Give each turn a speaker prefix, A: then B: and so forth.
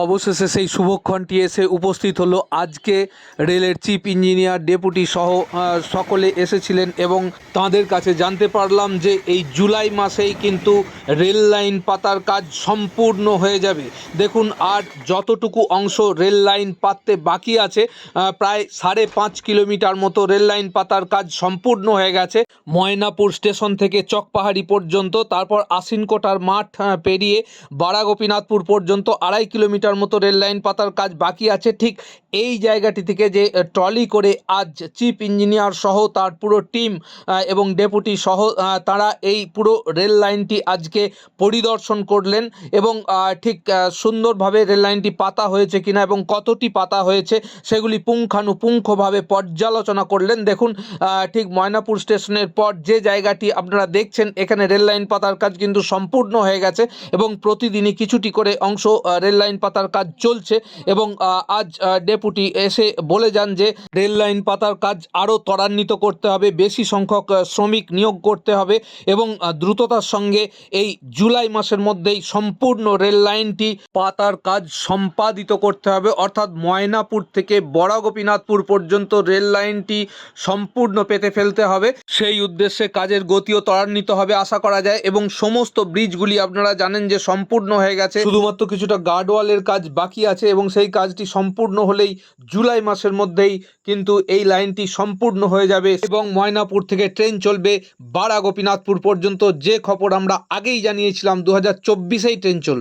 A: অবশেষে সেই শুভক্ষণটি এসে উপস্থিত হলো। আজকে রেলের চিফ ইঞ্জিনিয়ার, ডেপুটি সহ সকলে এসেছিলেন এবং তাদের কাছে জানতে পারলাম যে এই জুলাই মাসেই কিন্তু রেল লাইন পাতার কাজ সম্পূর্ণ হয়ে যাবে। দেখুন, আর যতটুকু অংশ রেল লাইন পাততে বাকি আছে, প্রায় 5.5 কিলোমিটার মতো রেল লাইন পাতার কাজ সম্পূর্ণ হয়ে গেছে। ময়নাপুর স্টেশন থেকে চকপাহাড়ি পর্যন্ত, তারপর আশ্বিনকোটার মাঠ পেরিয়ে বাড়াগোপীনাথপুর পর্যন্ত 2.5 কিলোমিটার মতো রেল লাইন পাতার কাজ বাকি আছে। ঠিক এই জায়গাটি থেকে যে ট্রলি করে আজ চিফ ইঞ্জিনিয়ার সহ তার পুরো টিম এবং ডেপুটি সহ তারা এই পুরো রেল লাইনটি আজকে পরিদর্শন করলেন এবং ঠিক সুন্দরভাবে রেল লাইনটি পাতা হয়েছে কিনা এবং কতটি পাতা হয়েছে সেগুলি পুঙ্খানুপুঙ্খভাবে পর্যালোচনা করলেন। দেখুন, ঠিক ময়নাপুর স্টেশনের পর যে জায়গাটি আপনারা দেখছেন, এখানে রেল লাইন পাতার কাজ কিন্তু সম্পূর্ণ হয়ে গেছে এবং প্রতিদিনই কিছুটি করে অংশ রেল লাইন পাতার কাজ চলছে। এবং আজ ডেপুটি এসে বলে যান যে রেল লাইন পাতার কাজ আরও ত্বরান্বিত করতে হবে, বেশি সংখ্যক শ্রমিক নিয়োগ করতে হবে এবং দ্রুততার সঙ্গে এই জুলাই মাসের মধ্যেই সম্পূর্ণ রেল লাইনটি পাতার কাজ সম্পাদিত করতে হবে। অর্থাৎ ময়নাপুর থেকে বড়াগোপীনাথপুর পর্যন্ত রেল লাইনটি সম্পূর্ণ পেতে ফেলতে হবে। সেই উদ্দেশ্যে কাজের গতিও ত্বরান্বিত হবে আশা করা যায় এবং সমস্ত ব্রিজগুলি আপনারা জানেন যে সম্পূর্ণ হয়ে গেছে, শুধুমাত্র কিছুটা গার্ডওয়ালের কাজ বাকি আছে এবং সেই কাজটি সম্পূর্ণ হলেই জুলাই মাসের মধ্যেই কিন্তু এই লাইনটি সম্পূর্ণ হয়ে যাবে এবং ময়নাপুর থেকে ট্রেন চলবে বাড়াগোপীনাথপুর পর্যন্ত। যে খবর আমরা আগেই জানিয়েছিলাম, 2024-এই ট্রেন চলবে।